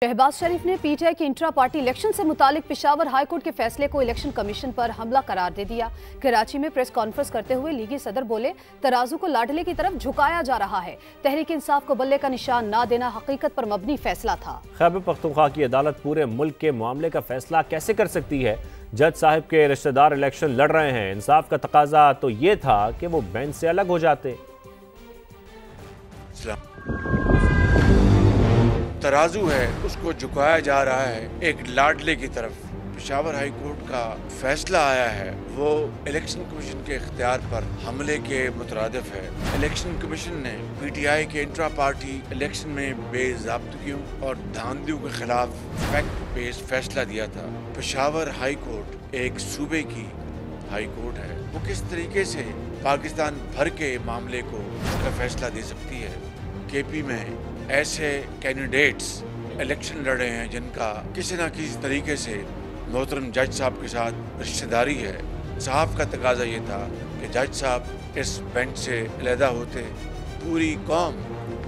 शहबाज शरीफ ने पीटीआई के intra party election से मुतालिक पेशावर हाईकोर्ट के फैसले को इलेक्शन कमीशन पर हमला करार दे दिया। कराची में प्रेस कॉन्फ्रेंस करते हुए लीगी सदर बोले, तराजू को लाडले की तरफ झुकाया जा रहा है। तहरीक इंसाफ को बल्ले का निशान ना देना हकीकत पर मबनी फैसला था। खैबर पख्तूनख्वा की अदालत पूरे मुल्क के मामले का फैसला कैसे कर सकती है? जज साहब के रिश्तेदार इलेक्शन लड़ रहे हैं। इंसाफ का तकाजा तो ये था कि वो बेंच से अलग हो जाते। तराजू है उसको झुकाया जा रहा है एक लाडले की तरफ। पेशावर हाई कोर्ट का फैसला आया है वो इलेक्शन कमीशन के इख्तियार पर हमले के मुतरादिफ है। इलेक्शन कमीशन ने पीटीआई के इंट्रा पार्टी इलेक्शन में बेज़ाब्तगियों और धांधलियों के खिलाफ फैक्ट बेस्ड फैसला दिया था। पेशावर हाई कोर्ट एक सूबे की हाई कोर्ट है, वो किस तरीके से पाकिस्तान भर के मामले को उसका फैसला दे सकती है। केपी में ऐसे कैंडिडेट्स इलेक्शन लड़ रहे हैं जिनका किसी न किसी तरीके से मोहतरम जज साहब के साथ रिश्तेदारी है। साहब का तकाजा ये था कि जज साहब इस बेंच से अलहदा होते। पूरी कौम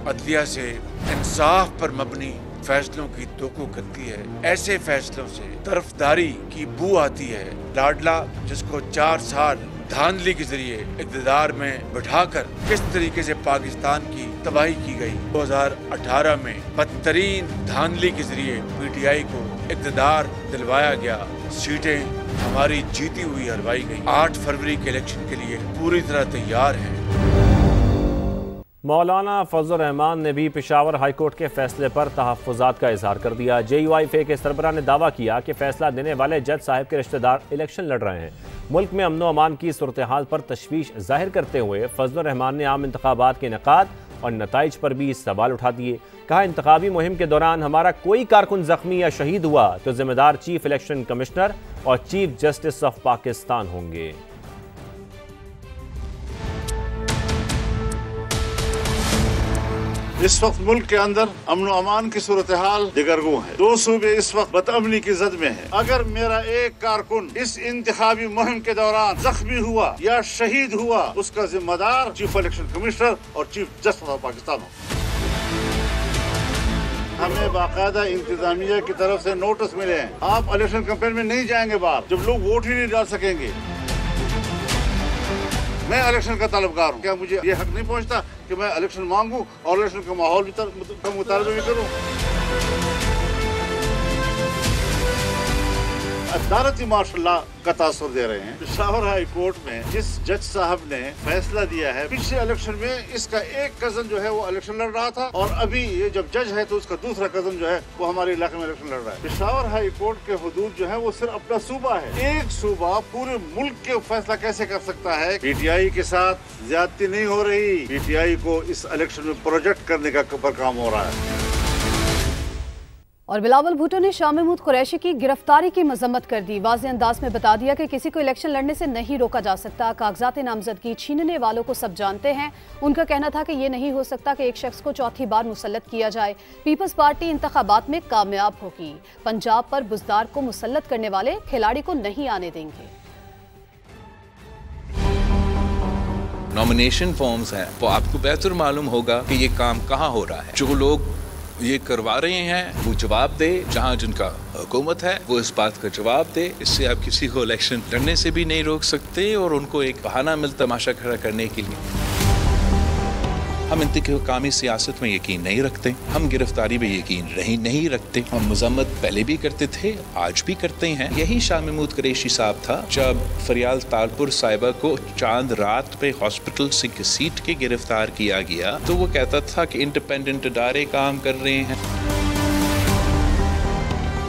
अदलिया से इंसाफ पर मबनी फैसलों की तवक्को करती है। ऐसे फैसलों से तरफदारी की बू आती है। लाडला जिसको 4 साल धांधली के जरिए इक़्तिदार में बिठाकर किस तरीके से पाकिस्तान की तबाही की गई। 2018 में बदतरीन धांधली के जरिए पीटीआई को इक़्तिदार दिलवाया गया। सीटें हमारी जीती हुई हरवाई गई। 8 फरवरी के इलेक्शन के लिए पूरी तरह तैयार हैं। मौलाना फजल रहमान ने भी पेशावर हाईकोर्ट के फैसले पर तहफ़्फ़ुज़ात का इजहार कर दिया। JUIF के सरबराह ने दावा किया कि फैसला देने वाले जज साहब के रिश्तेदार इलेक्शन लड़ रहे हैं। मुल्क में अमन व अमान की सूरत हाल पर तशवीश जाहिर करते हुए फजल रहमान ने आम इंतखाबात के इनेकाद और नताइज पर भी सवाल उठा दिए। कहा, इंतखाबी मुहिम के दौरान हमारा कोई कारकुन जख्मी या शहीद हुआ तो जिम्मेदार चीफ इलेक्शन कमिश्नर और चीफ जस्टिस ऑफ पाकिस्तान होंगे। इस वक्त मुल्क के अंदर अमन अमान की सूरत हाल दिगरगू है। 2 सूबे इस वक्त बदअमनी की जद में है। अगर मेरा एक कारकुन इस इंतखाबी मुहिम के दौरान जख्मी हुआ या शहीद हुआ उसका जिम्मेदार चीफ इलेक्शन कमिश्नर और चीफ जस्टिस ऑफ पाकिस्तान हो। हमें बाकायदा इंतजामिया की तरफ से नोटिस मिले हैं, आप इलेक्शन कैंपेन में नहीं जाएंगे बाहर जब लोग वोट ही नहीं डाल सकेंगे। मैं इलेक्शन का तलबगार हूँ। क्या मुझे ये हक नहीं पहुँचता कि मैं इलेक्शन मांगूं और इलेक्शन का माहौल भी का मुतालबा भी करूँ? अदालती मार्शल का तासुर दे रहे हैं। पेशावर हाई कोर्ट में जिस जज साहब ने फैसला दिया है, पिछले इलेक्शन में इसका एक कजन जो है वो इलेक्शन लड़ रहा था और अभी ये जब जज है तो उसका दूसरा कजन जो है वो हमारे इलाके में इलेक्शन लड़ रहा है। पेशावर हाई कोर्ट के हुदूद जो है वो सिर्फ अपना सूबा है। एक सूबा पूरे मुल्क के फैसला कैसे कर सकता है? पीटीआई के साथ ज्यादती नहीं हो रही। पीटीआई को इस इलेक्शन में प्रोजेक्ट करने का काम हो रहा है। और बिलावल भुट्टो ने शाह महमूद कुरैशी की गिरफ्तारी की मजम्मत कर दी। वाज़ेह अंदाज में बता दिया कि किसी को इलेक्शन लड़ने से नहीं रोका जा सकता। कागजात नामजदगी छीनने वालों को सब जानते हैं। उनका कहना था कि ये नहीं हो सकता कि एक शख्स को चौथी बार मुसल्लत किया जाए। पीपल्स पार्टी इंतखाबात में कामयाब होगी। पंजाब पर बुज़दार को मुसल्लत करने वाले खिलाड़ी को नहीं आने देंगे। नॉमिनेशन फॉर्म्स हैं, तो आपको बेहतर मालूम होगा कि ये काम कहाँ हो रहा है। जो लोग ये करवा रहे हैं वो जवाब दे, जहाँ जिनका हुकूमत है वो इस बात का जवाब दे। इससे आप किसी को इलेक्शन लड़ने से भी नहीं रोक सकते और उनको एक बहाना मिलता तमाशा खड़ा करने के लिए। हम इंतकामी सियासत में यकीन नहीं रखते, हम गिरफ्तारी में यकीन नहीं रखते। हम मजम्मत पहले भी करते थे, आज भी करते हैं। यही शाह महमूद कुरैशी साहब था जब फरियाल तालपुर साहिबा को चांद रात पे हॉस्पिटल से घसीट के गिरफ्तार किया गया तो वो कहता था कि इंडिपेंडेंट इदारे काम कर रहे हैं।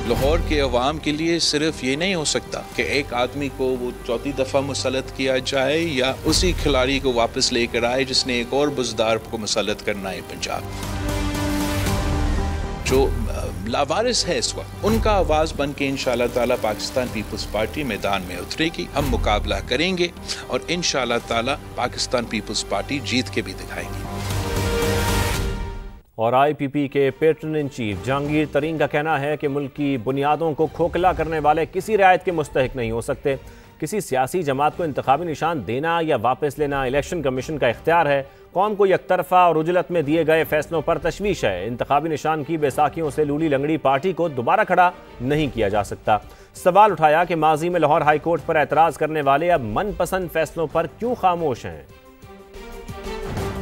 लाहौर के अवाम के लिए सिर्फ ये नहीं हो सकता कि एक आदमी को वो चौथी दफ़ा मुसल्लत किया जाए या उसी खिलाड़ी को वापस लेकर आए जिसने एक और बुज़दार को मुसल्लत करना है। पंजाब जो लावारिस है इस वक्त, उनका आवाज़ बन के इंशाअल्लाह ताला पाकिस्तान पीपल्स पार्टी मैदान में उतरेगी। हम मुकाबला करेंगे और इंशाअल्लाह ताला पाकिस्तान पीपल्स पार्टी जीत के भी दिखाएगी। और IPP के पैटर्न इन चीफ जहांगीर तरीन का कहना है कि मुल्क की बुनियादों को खोखला करने वाले किसी रियायत के मुस्तहिक नहीं हो सकते। किसी सियासी जमात को इंतखाबी निशान देना या वापस लेना इलेक्शन कमीशन का इख्तियार है। कौम को यकतरफा और उजलत में दिए गए फैसलों पर तशवीश है। इंतखाबी निशान की बैसाखियों से लूली लंगड़ी पार्टी को दोबारा खड़ा नहीं किया जा सकता। सवाल उठाया कि माजी में लाहौर हाई कोर्ट पर एतराज करने वाले अब मनपसंद फैसलों पर क्यों खामोश हैं।